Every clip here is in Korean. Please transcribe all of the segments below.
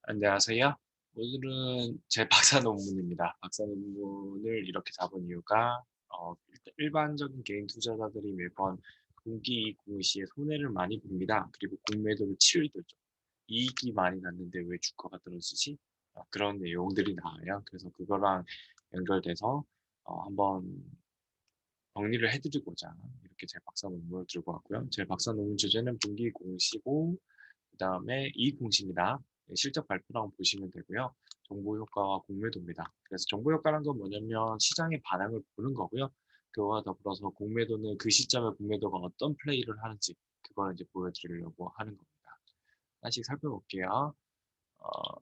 안녕하세요. 오늘은 제 박사 논문입니다. 박사 논문을 이렇게 잡은 이유가 일반적인 개인 투자자들이 매번 분기 이익 시에 손해를 많이 봅니다. 그리고 공매도를 치르들죠. 이익이 많이 났는데 왜 주가가 떨어지지? 그런 내용들이 나와요. 그래서 그거랑 연결돼서 한번 정리를 해드리고자 이렇게 제 박사 논문을 들고 왔고요. 제 박사 논문 주제는 분기 공시고 그다음에 이익 공시입니다. 네, 실적 발표라고 보시면 되고요. 정보 효과와 공매도입니다. 그래서 정보 효과란 건 뭐냐면 시장의 반응을 보는 거고요. 그와 더불어서 공매도는 그 시점에 공매도가 어떤 플레이를 하는지 그걸 이제 보여드리려고 하는 겁니다. 하나씩 살펴볼게요. 어,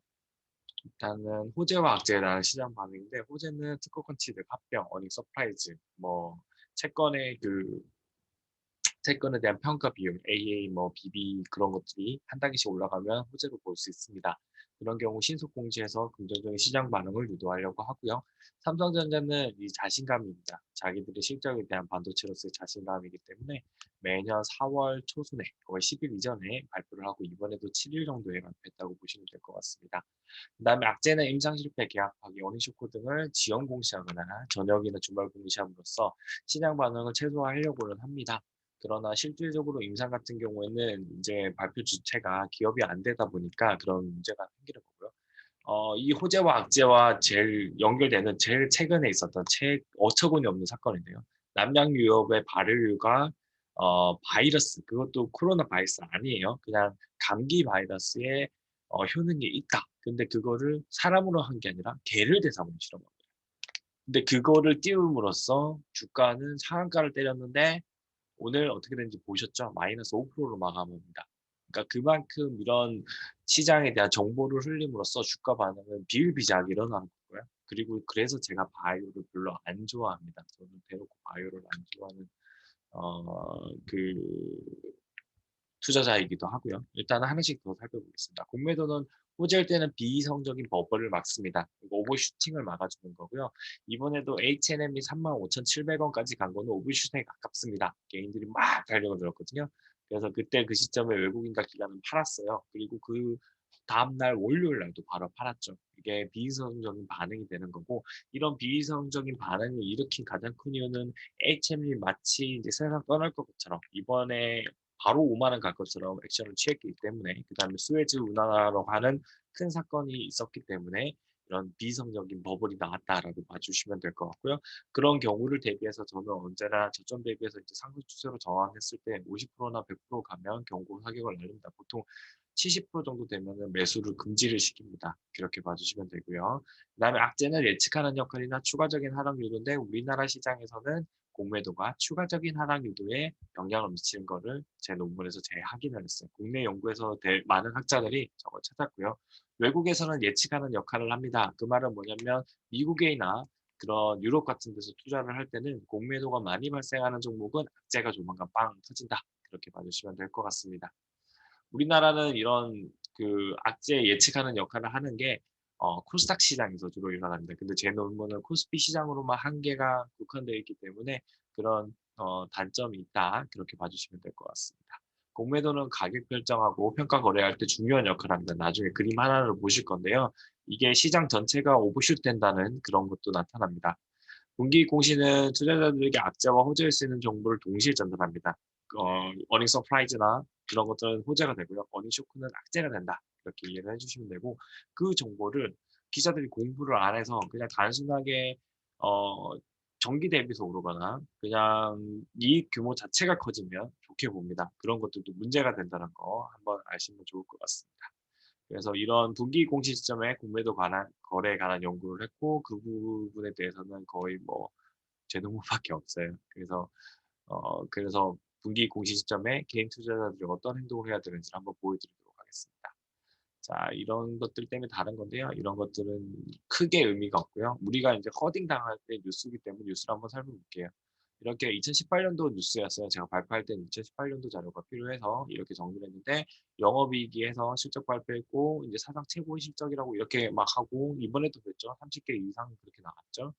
일단은 호재와 악재에 대한 시장 반응인데 호재는 특허 컨치드, 합병, 어닝 서프라이즈, 뭐 채권의 채권에 대한 평가 비용, AA, 뭐 BB 그런 것들이 한 단계씩 올라가면 호재로 볼 수 있습니다. 그런 경우 신속 공시해서 긍정적인 시장 반응을 유도하려고 하고요. 삼성전자는 이 자신감입니다. 자기들의 실적에 대한 반도체로서의 자신감이기 때문에 매년 4월 초순에 거의 10일 이전에 발표를 하고 이번에도 7일 정도에 발표했다고 보시면 될 것 같습니다. 그다음에 악재는 임상 실패, 계약 파기, 어닝 쇼크 등을 지연 공시하거나 저녁이나 주말 공시함으로써 시장 반응을 최소화하려고는 합니다. 그러나 실질적으로 임상 같은 경우에는 이제 발표 주체가 기업이 안 되다 보니까 그런 문제가 생기는 거고요. 이 호재와 악재와 제일 연결되는 제일 최근에 있었던 어처구니 없는 사건인데요. 남양 유럽의 발효류가 바이러스, 그것도 코로나 바이러스 아니에요. 그냥 감기 바이러스에 효능이 있다. 근데 그거를 사람으로 한 게 아니라 개를 대상으로 실험한 거예요. 근데 그거를 띄움으로써 주가는 상한가를 때렸는데 오늘 어떻게 되는지 보셨죠? 마이너스 5%로 마감합니다. 그러니까 그만큼 이런 시장에 대한 정보를 흘림으로써 주가 반응은 비일비재하게 일어나는 거고요. 그리고 그래서 제가 바이오를 별로 안 좋아합니다. 저는 대놓고 바이오를 안 좋아하는 그 투자자이기도 하고요. 일단 하나씩 더 살펴보겠습니다. 공매도는 호재일 때는 비이성적인 버블을 막습니다. 오버슈팅을 막아주는 거고요. 이번에도 H&M이 35,700원까지 간 거는 오버슈팅에 가깝습니다. 개인들이 막 달려가 들었거든요. 그래서 그때 그 시점에 외국인과 기관은 팔았어요. 그리고 그 다음날 월요일 날도 바로 팔았죠. 이게 비이성적인 반응이 되는 거고 이런 비이성적인 반응을 일으킨 가장 큰 이유는 H&M이 마치 이제 세상 떠날 것처럼 이번에 바로 5만 원 갈 것처럼 액션을 취했기 때문에 그다음에 수에즈 운하라고 하는 큰 사건이 있었기 때문에 이런 비이성적인 버블이 나왔다라고 봐주시면 될 것 같고요. 그런 경우를 대비해서 저는 언제나 저점 대비해서 이제 상승 추세로 전환했을 때 50%나 100% 가면 경고 사격을 날립니다. 보통 70% 정도 되면은 매수를 금지를 시킵니다. 그렇게 봐주시면 되고요. 그다음에 악재는 예측하는 역할이나 추가적인 하락 요소인데 우리나라 시장에서는 공매도가 추가적인 하락 유도에 영향을 미치는 거를 제 논문에서 재확인을 했어요. 국내 연구에서 많은 학자들이 저걸 찾았고요. 외국에서는 예측하는 역할을 합니다. 그 말은 뭐냐면 미국이나 그런 유럽 같은 데서 투자를 할 때는 공매도가 많이 발생하는 종목은 악재가 조만간 빵 터진다. 그렇게 봐주시면 될 것 같습니다. 우리나라는 이런 그 악재 예측하는 역할을 하는 게 코스닥 시장에서 주로 일어납니다. 근데 제 논문은 코스피 시장으로만 한계가 국한되어 있기 때문에 그런 단점이 있다. 그렇게 봐주시면 될 것 같습니다. 공매도는 가격 결정하고 평가 거래할 때 중요한 역할을 합니다. 나중에 그림 하나를 보실 건데요. 이게 시장 전체가 오버슛 된다는 그런 것도 나타납니다. 분기 공시는 투자자들에게 악재와 호재일 수 있는 정보를 동시에 전달합니다. 어닝 서프라이즈나 그런 것들은 호재가 되고요. 어닝 쇼크는 악재가 된다. 이렇게 이해를 해주시면 되고 그 정보를 기자들이 공부를 안 해서 그냥 단순하게 어, 정기 대비해서 오르거나 그냥 이익 규모 자체가 커지면 좋게 봅니다. 그런 것들도 문제가 된다는 거 한번 아시면 좋을 것 같습니다. 그래서 이런 분기 공시 시점에 공매도 관한 거래에 관한 연구를 했고 그 부분에 대해서는 거의 뭐 제 논문밖에 없어요. 그래서 분기 공시 시점에 개인 투자자들이 어떤 행동을 해야 되는지를 한번 보여드리도록 하겠습니다. 자, 이런 것들 때문에 다른 건데요. 이런 것들은 크게 의미가 없고요. 우리가 이제 허딩 당할 때 뉴스이기 때문에 뉴스를 한번 살펴볼게요. 이렇게 2018년도 뉴스였어요. 제가 발표할 때는 2018년도 자료가 필요해서 이렇게 정리를 했는데 영업이익이 해서 실적 발표했고 이제 사상 최고의 실적이라고 이렇게 막 하고 이번에도 그랬죠. 30개 이상 그렇게 나왔죠.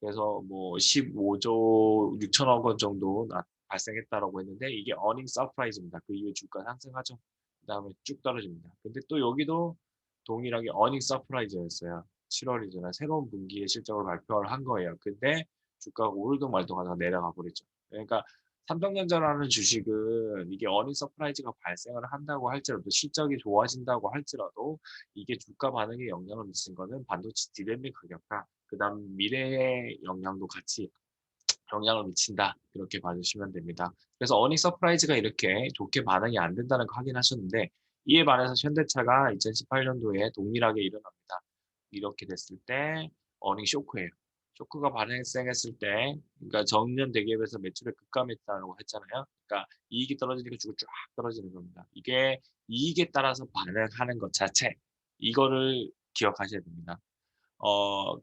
그래서 뭐 15조 6천억 원 정도 발생했다라고 했는데 이게 어닝 서프라이즈입니다. 그 이후에 주가 상승하죠. 그다음에 쭉 떨어집니다. 근데 또 여기도 동일하게 어닝 서프라이즈였어요. 7월이잖아요. 새로운 분기의 실적을 발표를 한 거예요. 근데 주가가 오르던 말동하다가 내려가 버렸죠. 그러니까 삼성전자라는 주식은 이게 어닝 서프라이즈가 발생을 한다고 할지라도 실적이 좋아진다고 할지라도 이게 주가 반응에 영향을 미친 거는 반도체 디램의 가격과 그다음 미래의 영향도 같이 영향을 미친다. 이렇게 봐주시면 됩니다. 그래서 어닝 서프라이즈가 이렇게 좋게 반응이 안 된다는 거 확인하셨는데 이에 반해서 현대차가 2018년도에 동일하게 일어납니다. 이렇게 됐을 때 어닝 쇼크예요. 쇼크가 발생했을 때 그러니까 전년 대기업에서 매출에 급감했다고 했잖아요. 그러니까 이익이 떨어지니까 주가 쫙 떨어지는 겁니다. 이게 이익에 따라서 반응하는 것 자체 이거를 기억하셔야 됩니다.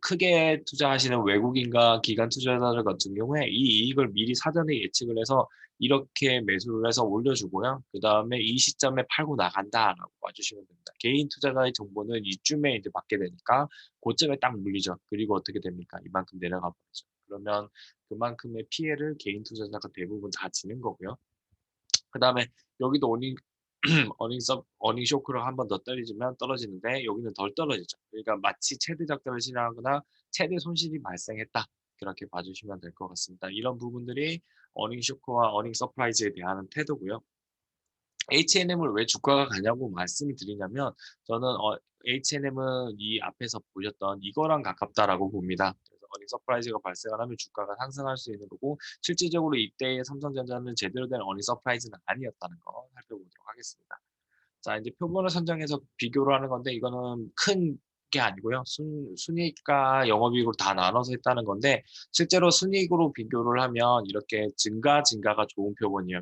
크게 투자하시는 외국인과 기관 투자자들 같은 경우에 이 이익을 미리 사전에 예측을 해서 이렇게 매수를 해서 올려주고요. 그다음에 이 시점에 팔고 나간다라고 봐주시면 됩니다. 개인 투자자의 정보는 이쯤에 이제 받게 되니까 고점에 딱 물리죠. 그리고 어떻게 됩니까? 이만큼 내려가 버리죠. 그러면 그만큼의 피해를 개인 투자자가 대부분 다 지는 거고요. 그다음에 여기도 어닝 쇼크를 한 번 더 때리면 떨어지는데 여기는 덜 떨어지죠. 그러니까 마치 최대 적자를 실행하거나 최대 손실이 발생했다. 그렇게 봐주시면 될 것 같습니다. 이런 부분들이 어닝 쇼크와 어닝 서프라이즈에 대한 태도고요. H&M을 왜 주가가 가냐고 말씀을 드리냐면 저는 H&M은 이 앞에서 보셨던 이거랑 가깝다라고 봅니다. 그래서 어닝 서프라이즈가 발생을 하면 주가가 상승할 수 있는 거고 실질적으로 이때의 삼성전자는 제대로 된 어닝 서프라이즈는 아니었다는 거 살펴보도록 하겠습니다. 자, 이제 표본을 선정해서 비교를 하는 건데 이거는 큰 게 아니고요. 순이익과 영업이익으로 다 나눠서 했다는 건데 실제로 순이익으로 비교를 하면 이렇게 증가가 좋은 표본이에요.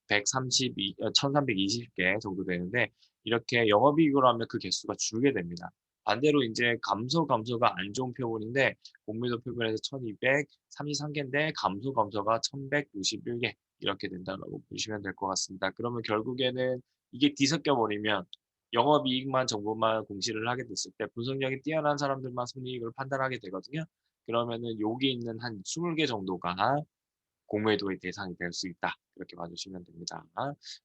1320개 정도 되는데 이렇게 영업이익으로 하면 그 개수가 줄게 됩니다. 반대로 이제 감소가 안 좋은 표본인데 공매도 표본에서 1233개인데 감소가 1161개 이렇게 된다고 보시면 될 것 같습니다. 그러면 결국에는 이게 뒤섞여 버리면 영업이익만 정보만 공시를 하게 됐을 때 분석력이 뛰어난 사람들만 손익을 판단하게 되거든요. 그러면은 여기 있는 한 20개 정도가 공매도의 대상이 될 수 있다. 그렇게 봐주시면 됩니다.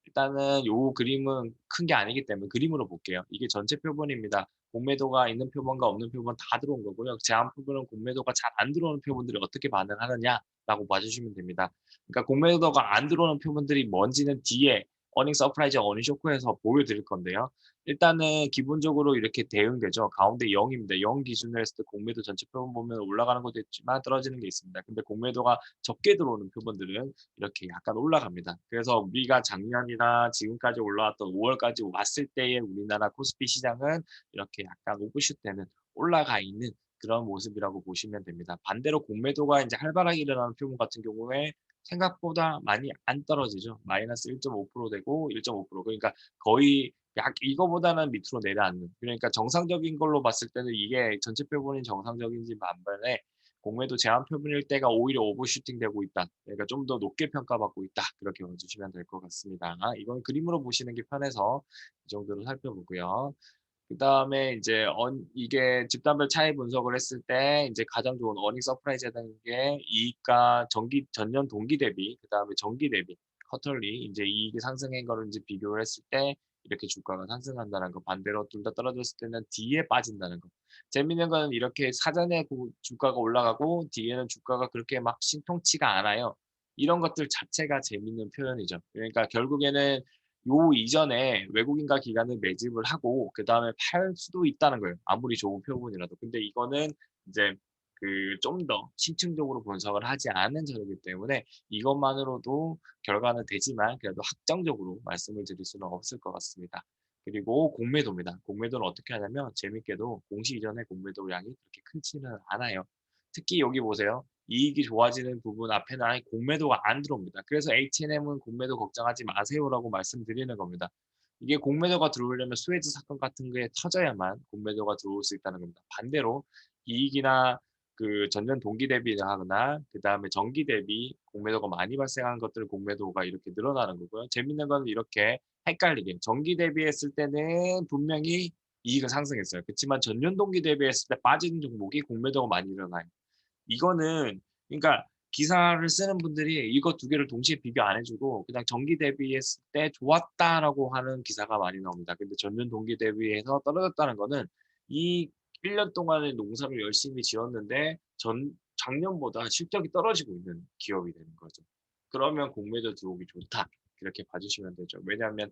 일단은 요 그림은 큰 게 아니기 때문에 그림으로 볼게요. 이게 전체 표본입니다. 공매도가 있는 표본과 없는 표본 다 들어온 거고요. 제한 표본은 공매도가 잘 안 들어오는 표본들이 어떻게 반응하느냐라고 봐주시면 됩니다. 그러니까 공매도가 안 들어오는 표본들이 뭔지는 뒤에 어닝 서프라이즈, 어닝 쇼크에서 보여드릴 건데요. 일단은 기본적으로 이렇게 대응되죠. 가운데 0입니다. 0 기준으로 했을 때 공매도 전체 표본 보면 올라가는 것도 있지만 떨어지는 게 있습니다. 근데 공매도가 적게 들어오는 표본들은 이렇게 약간 올라갑니다. 그래서 우리가 작년이나 지금까지 올라왔던 5월까지 왔을 때의 우리나라 코스피 시장은 이렇게 약간 오버슛 되는 올라가 있는 그런 모습이라고 보시면 됩니다. 반대로 공매도가 이제 활발하게 일어나는 표본 같은 경우에 생각보다 많이 안 떨어지죠. 마이너스 1.5% 되고 1.5% 그러니까 거의 약 이거보다는 밑으로 내려앉는. 그러니까 정상적인 걸로 봤을 때는 이게 전체 표본이 정상적인지 반면에 공매도 제한 표본일 때가 오히려 오버슈팅 되고 있다. 그러니까 좀 더 높게 평가받고 있다. 그렇게 봐주시면 될 것 같습니다. 이건 그림으로 보시는 게 편해서 이 정도로 살펴보고요. 그다음에 이제 이게 집단별 차이 분석을 했을 때 이제 가장 좋은 어닝 서프라이즈라는 게 이익과 전년 동기 대비 그다음에 전기 대비 쿼터리 이제 이익이 상승한 거를 이제 비교를 했을 때 이렇게 주가가 상승한다는 거 반대로 둘 다 떨어졌을 때는 뒤에 빠진다는 거. 재밌는 거는 이렇게 사전에 주가가 올라가고 뒤에는 주가가 그렇게 막 신통치가 않아요. 이런 것들 자체가 재밌는 표현이죠. 그러니까 결국에는 요 이전에 외국인과 기관을 매집을 하고 그다음에 팔 수도 있다는 거예요. 아무리 좋은 표본이라도. 근데 이거는 이제 그 좀 더 심층적으로 분석을 하지 않은 자료이기 때문에 이것만으로도 결과는 되지만 그래도 확정적으로 말씀을 드릴 수는 없을 것 같습니다. 그리고 공매도입니다. 공매도는 어떻게 하냐면 재밌게도 공시 이전에 공매도 양이 그렇게 크지는 않아요. 특히 여기 보세요. 이익이 좋아지는 부분 앞에는 아예 공매도가 안 들어옵니다. 그래서 H&M은 공매도 걱정하지 마세요라고 말씀드리는 겁니다. 이게 공매도가 들어오려면 수에즈 사건 같은 게 터져야만 공매도가 들어올 수 있다는 겁니다. 반대로 이익이나 그 전년 동기 대비하거나 그다음에 전기 대비 공매도가 많이 발생하는 것들 공매도가 이렇게 늘어나는 거고요. 재밌는 건 이렇게 헷갈리게 전기 대비했을 때는 분명히 이익은 상승했어요. 그렇지만 전년 동기 대비했을 때 빠지는 종목이 공매도가 많이 일어나요. 이거는 그러니까 기사를 쓰는 분들이 이거 두 개를 동시에 비교 안 해주고 그냥 전기 대비했을 때 좋았다라고 하는 기사가 많이 나옵니다. 근데 전년 동기 대비해서 떨어졌다는 거는 이 1년 동안의 농사를 열심히 지었는데 작년보다 실적이 떨어지고 있는 기업이 되는 거죠. 그러면 공매도 들어오기 좋다. 이렇게 봐주시면 되죠. 왜냐하면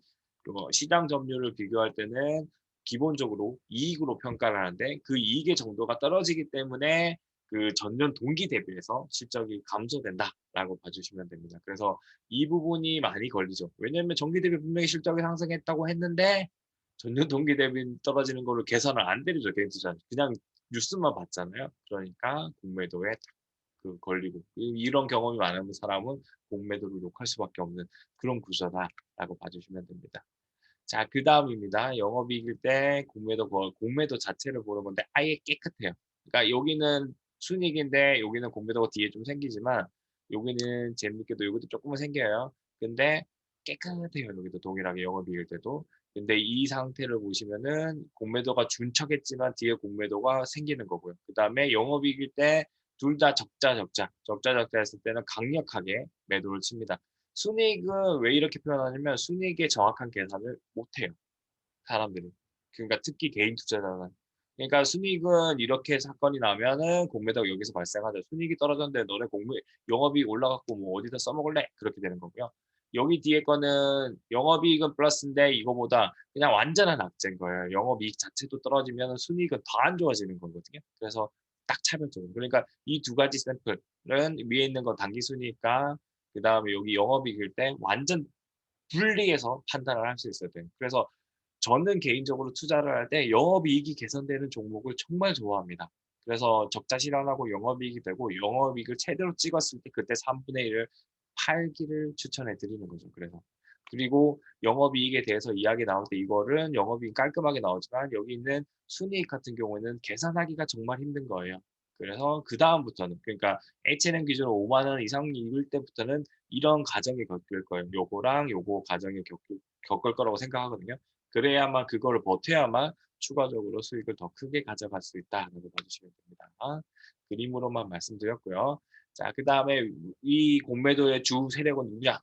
시장 점유율을 비교할 때는 기본적으로 이익으로 평가를 하는데 그 이익의 정도가 떨어지기 때문에 그 전년 동기 대비해서 실적이 감소된다라고 봐주시면 됩니다. 그래서 이 부분이 많이 걸리죠. 왜냐하면 전기 대비 분명히 실적이 상승했다고 했는데 전년 동기 대비 떨어지는 거를 계산을 안 때리죠. 개인 투자는. 그냥 뉴스만 봤잖아요. 그러니까 공매도에 그 걸리고 이런 경험이 많은 사람은 공매도를 욕할 수밖에 없는 그런 구조다라고 봐주시면 됩니다. 자, 그다음입니다. 영업이익일 때 공매도 자체를 보는 건데 아예 깨끗해요. 그러니까 여기는 순이익인데 여기는 공매도가 뒤에 좀 생기지만 여기는 재밌게도 여기도 조금은 생겨요. 근데 깨끗해요. 여기도 동일하게 영업이익일 때도. 근데 이 상태를 보시면은 공매도가 준척했지만 뒤에 공매도가 생기는 거고요. 그다음에 영업이익일 때 둘 다 적자 했을 때는 강력하게 매도를 칩니다. 순이익은 왜 이렇게 표현하냐면 순이익의 정확한 계산을 못 해요. 사람들이. 그러니까 특히 개인 투자자는. 그러니까 순이익은 이렇게 사건이 나면은 공매도가 여기서 발생하죠. 순이익이 떨어졌는데 너네 영업이익 올라갔고 뭐 어디다 써먹을래? 그렇게 되는 거고요. 여기 뒤에 거는 영업이익은 플러스인데 이거보다 그냥 완전한 악재인 거예요. 영업이익 자체도 떨어지면 순이익은 더 안 좋아지는 거거든요. 그래서 딱 차별적으로. 그러니까 이 두 가지 샘플은 위에 있는 건 단기 순이익과 그다음에 여기 영업이익일 때 완전 분리해서 판단을 할 수 있어야 돼요. 그래서 저는 개인적으로 투자를 할 때 영업이익이 개선되는 종목을 정말 좋아합니다. 그래서 적자 실현하고 영업이익이 되고 영업이익을 최대로 찍었을 때 그때 3분의 1을 팔기를 추천해 드리는 거죠. 그래서 그리고 영업이익에 대해서 이야기 나올 때 이거는 영업이익 깔끔하게 나오지만 여기 있는 순이익 같은 경우에는 계산하기가 정말 힘든 거예요. 그래서 그다음부터는 그러니까 H&M 기준으로 5만 원 이상 이을 때부터는 이런 과정이 겪일 거예요. 요거랑 요거 과정이 겪을 거라고 생각하거든요. 그래야만 그거를 버텨야만 추가적으로 수익을 더 크게 가져갈 수 있다라고 봐주시면 됩니다. 그림으로만 말씀드렸고요. 자, 그다음에 이 공매도의 주 세력은 누구냐?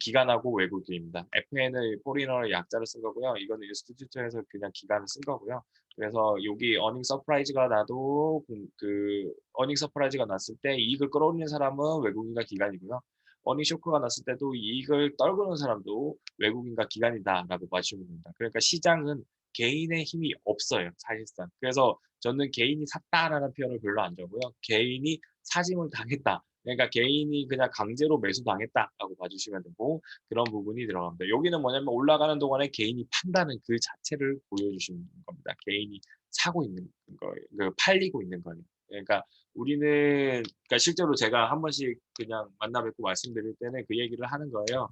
기관하고 외국인입니다. FN을 포리너의 약자를 쓴 거고요. 이거는 인스티튜트에서 그냥 기관을 쓴 거고요. 그래서 여기 어닝 서프라이즈가 나도 그 어닝 서프라이즈가 났을 때 이익을 끌어올리는 사람은 외국인과 기관이고요. 어닝 쇼크가 났을 때도 이익을 떨구는 사람도 외국인과 기관이다라고 봐주시면 됩니다. 그러니까 시장은 개인의 힘이 없어요, 사실상. 그래서 저는 개인이 샀다라는 표현을 별로 안 좋아하고요. 개인이 사짐을 당했다. 그러니까 개인이 그냥 강제로 매수당했다라고 봐주시면 되고 그런 부분이 들어갑니다. 여기는 뭐냐면 올라가는 동안에 개인이 판다는 그 자체를 보여주시는 겁니다. 개인이 사고 있는 거예요. 그 팔리고 있는 거예요. 그러니까 우리는 그러니까 실제로 제가 한 번씩 그냥 만나 뵙고 말씀드릴 때는 그 얘기를 하는 거예요.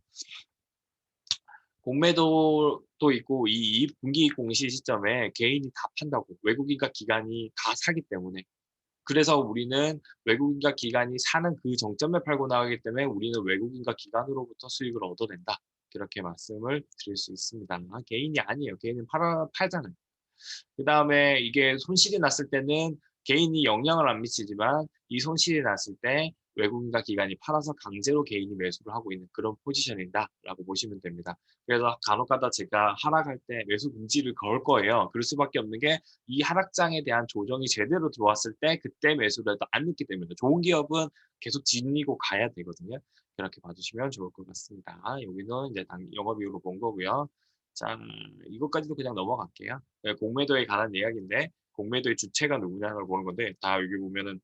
공매도도 있고 이 분기 공시 시점에 개인이 다 판다고 외국인과 기관이 다 사기 때문에 그래서 우리는 외국인과 기관이 사는 그 정점에 팔고 나가기 때문에 우리는 외국인과 기관으로부터 수익을 얻어낸다. 이렇게 말씀을 드릴 수 있습니다. 개인이 아니에요. 개인은 팔잖아요. 그다음에 이게 손실이 났을 때는 개인이 영향을 안 미치지만 이 손실이 났을 때 외국인과 기관이 팔아서 강제로 개인이 매수를 하고 있는 그런 포지션이다라고 보시면 됩니다. 그래서 간혹가다 제가 하락할 때 매수 금지를 걸 거예요. 그럴 수밖에 없는 게 이 하락장에 대한 조정이 제대로 들어왔을 때 그때 매수를 해도 안 늦기 때문에 좋은 기업은 계속 지니고 가야 되거든요. 그렇게 봐주시면 좋을 것 같습니다. 여기는 이제 영업이익으로 본 거고요. 자, 이것까지도 그냥 넘어갈게요. 공매도에 관한 이야기인데 공매도의 주체가 누구냐를 보는 건데 다 여기 보면은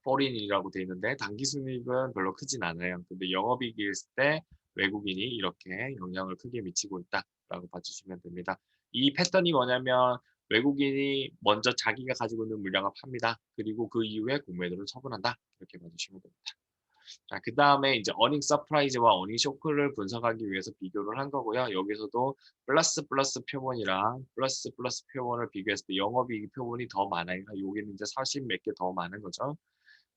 포린이라고 돼 있는데 단기 순이익은 별로 크진 않아요. 근데 영업이익이 있을 때 외국인이 이렇게 영향을 크게 미치고 있다라고 봐주시면 됩니다. 이 패턴이 뭐냐면 외국인이 먼저 자기가 가지고 있는 물량을 팝니다. 그리고 그 이후에 공매도를 처분한다. 이렇게 봐주시면 됩니다. 자, 그다음에 이제 어닝 서프라이즈와 어닝 쇼크를 분석하기 위해서 비교를 한 거고요. 여기서도 플러스 표본이랑 플러스 표본을 비교했을 때 영업이익 표본이 더 많아요. 여기는 이제 40 몇 개 더 많은 거죠.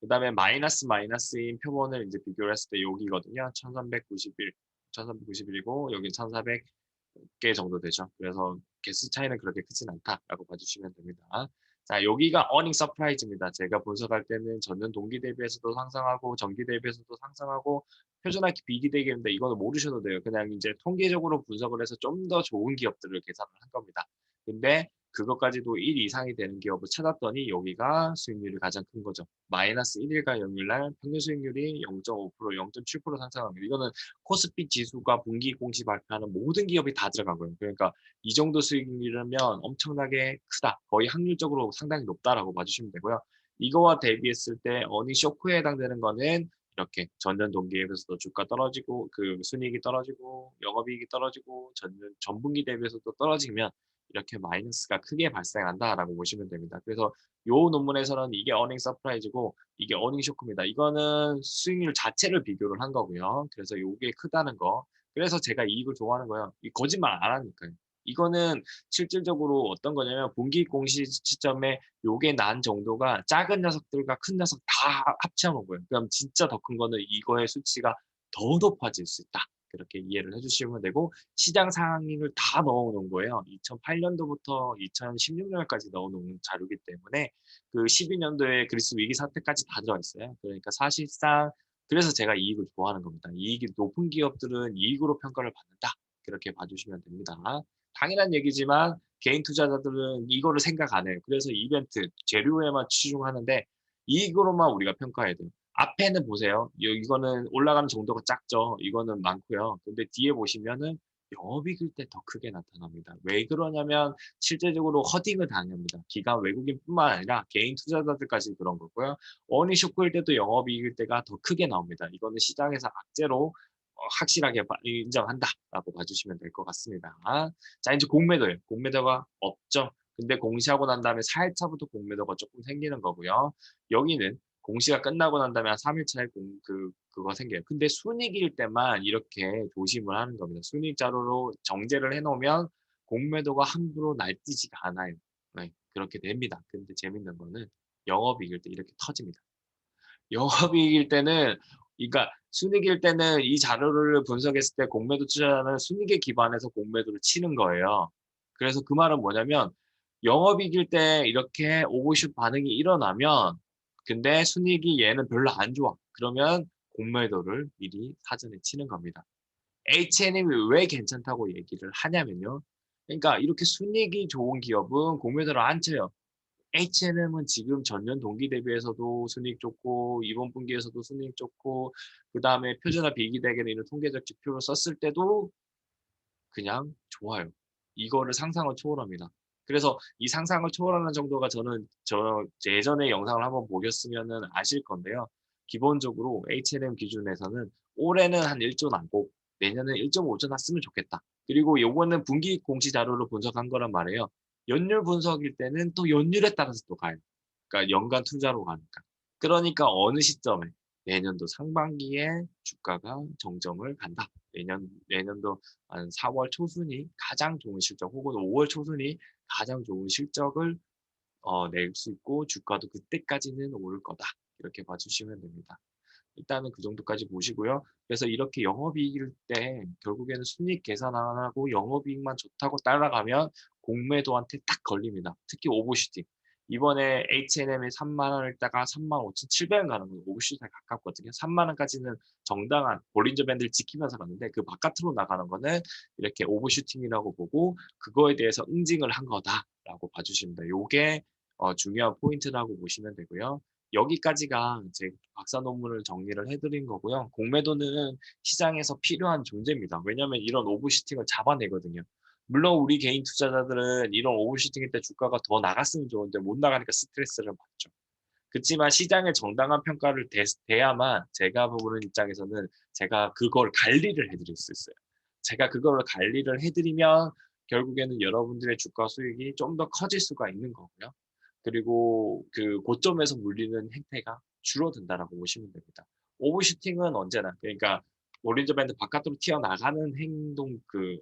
그다음에 마이너스인 표본을 이제 비교를 했을 때 여기거든요. 1391이고 여기 1400개 정도 되죠. 그래서 개수 차이는 그렇게 크진 않다라고 봐주시면 됩니다. 자, 여기가 어닝 서프라이즈입니다. 제가 분석할 때는 전년 동기 대비해서도 상승하고 전기 대비해서도 상승하고 표준화기 비기대기인데 이거는 모르셔도 돼요. 그냥 이제 통계적으로 분석을 해서 좀 더 좋은 기업들을 계산을 한 겁니다. 근데 그것까지도 1 이상이 되는 기업을 찾았더니 여기가 수익률이 가장 큰 거죠. 마이너스 1일과 0일 날 평균 수익률이 0.5%, 0.7% 상승합니다. 이거는 코스피 지수가 분기 공시 발표하는 모든 기업이 다 들어간 거예요. 그러니까 이 정도 수익률이면 엄청나게 크다. 거의 확률적으로 상당히 높다라고 봐주시면 되고요. 이거와 대비했을 때 어닝 쇼크에 해당되는 거는 이렇게 전년 동기에 비해서도 주가 떨어지고 그 순이익이 떨어지고 영업이익이 떨어지고 전분기 대비해서도 떨어지면 이렇게 마이너스가 크게 발생한다라고 보시면 됩니다. 그래서 요 논문에서는 이게 어닝 서프라이즈고 이게 어닝 쇼크입니다. 이거는 수익률 자체를 비교를 한 거고요. 그래서 요게 크다는 거. 그래서 제가 이익을 좋아하는 거예요. 이 거짓말 안 하니까요. 이거는 실질적으로 어떤 거냐면 분기 공시 시점에 요게 난 정도가 작은 녀석들과 큰 녀석 다 합치한 거예요. 그럼 진짜 더 큰 거는 이거의 수치가 더 높아질 수 있다. 그렇게 이해를 해주시면 되고 시장 상황을 다 넣어놓은 거예요. 2008년도부터 2016년까지 넣어놓은 자료이기 때문에 그 12년도에 그리스 위기 사태까지 다 들어가 있어요. 그러니까 사실상 그래서 제가 이익을 좋아하는 겁니다. 이익이 높은 기업들은 이익으로 평가를 받는다. 그렇게 봐주시면 됩니다. 당연한 얘기지만 개인 투자자들은 이거를 생각 안 해요. 그래서 이벤트, 재료에만 치중하는데 이익으로만 우리가 평가해야 돼요. 앞에는 보세요. 이거는 올라가는 정도가 작죠. 이거는 많고요. 근데 뒤에 보시면은 영업이익일 때 더 크게 나타납니다. 왜 그러냐면 실제적으로 허딩을 당합니다. 기관 외국인뿐만 아니라 개인 투자자들까지 그런 거고요. 어닝 쇼크일 때도 영업이익일 때가 더 크게 나옵니다. 이거는 시장에서 악재로 확실하게 인정한다라고 봐주시면 될 것 같습니다. 자, 이제 공매도예요. 공매도가 없죠. 근데 공시하고 난 다음에 4일차부터 공매도가 조금 생기는 거고요. 여기는 공시가 끝나고 난 다음에 한 3일 차에 그거 생겨요. 근데 순이익일 때만 이렇게 조심을 하는 겁니다. 순이익 자료로 정제를 해놓으면 공매도가 함부로 날뛰지가 않아요. 네, 그렇게 됩니다. 근데 재밌는 거는 영업이익일 때 이렇게 터집니다. 영업이익일 때는 그러니까 순이익일 때는 이 자료를 분석했을 때 공매도 투자자는 순이익에 기반해서 공매도를 치는 거예요. 그래서 그 말은 뭐냐면 영업이익일 때 이렇게 오버슛 반응이 일어나면 근데 순이익이 얘는 별로 안 좋아. 그러면 공매도를 미리 사전에 치는 겁니다. H&M이 왜 괜찮다고 얘기를 하냐면요. 그러니까 이렇게 순이익이 좋은 기업은 공매도를 안 쳐요. H&M은 지금 전년 동기 대비해서도 순이익 좋고 이번 분기에서도 순이익 좋고 그다음에 표준화 비기대결 있는 통계적 지표를 썼을 때도 그냥 좋아요. 이거를 상상을 초월합니다. 그래서 이 상상을 초월하는 정도가 저는 예전에 영상을 한번 보셨으면은 아실 건데요. 기본적으로 H&M 기준에서는 올해는 한 1조 나고 내년에 1.5조 났으면 좋겠다. 그리고 요거는 분기 공시 자료로 분석한 거란 말이에요. 연율 분석일 때는 또 연율에 따라서 또 가요. 그러니까 연간 투자로 가니까. 그러니까 어느 시점에 내년도 상반기에 주가가 정점을 간다. 내년도 한 4월 초순이 가장 좋은 실적 혹은 5월 초순이 가장 좋은 실적을 낼 수 있고 주가도 그때까지는 오를 거다. 이렇게 봐주시면 됩니다. 일단은 그 정도까지 보시고요. 그래서 이렇게 영업이익일 때 결국에는 순이익 계산 안 하고 영업이익만 좋다고 따라가면 공매도한테 딱 걸립니다. 특히 오버슈팅. 이번에 H&M이 3만 원을 다가 35,700원 가는 거 오버슈팅에 가깝거든요. 3만 원까지는 정당한 볼린저 밴드를 지키면서 갔는데 그 바깥으로 나가는 거는 이렇게 오버슈팅이라고 보고 그거에 대해서 응징을 한 거다라고 봐주십니다. 요게 중요한 포인트라고 보시면 되고요. 여기까지가 제 박사 논문을 정리를 해드린 거고요. 공매도는 시장에서 필요한 존재입니다. 왜냐하면 이런 오버슈팅을 잡아내거든요. 물론 우리 개인 투자자들은 이런 오버슈팅일 때 주가가 더 나갔으면 좋은데 못 나가니까 스트레스를 받죠. 그렇지만 시장의 정당한 평가를 돼야만 제가 보는 입장에서는 제가 그걸 관리를 해드릴 수 있어요. 제가 그걸 관리를 해드리면 결국에는 여러분들의 주가 수익이 좀 더 커질 수가 있는 거고요. 그리고 그 고점에서 물리는 행태가 줄어든다라고 보시면 됩니다. 오버슈팅은 언제나 그러니까 볼린저 밴드 바깥으로 튀어나가는 행동 그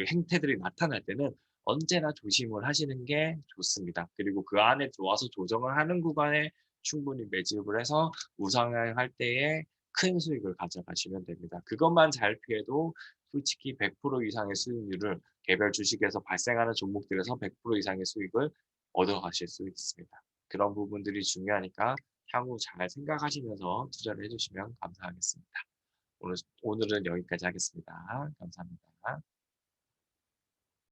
행태들이 나타날 때는 언제나 조심을 하시는 게 좋습니다. 그리고 그 안에 들어와서 조정을 하는 구간에 충분히 매집을 해서 우상향할 때에 큰 수익을 가져가시면 됩니다. 그것만 잘 피해도 솔직히 100% 이상의 수익률을 개별 주식에서 발생하는 종목들에서 100% 이상의 수익을 얻어가실 수 있습니다. 그런 부분들이 중요하니까 향후 잘 생각하시면서 투자를 해주시면 감사하겠습니다. 오늘은 여기까지 하겠습니다. 감사합니다.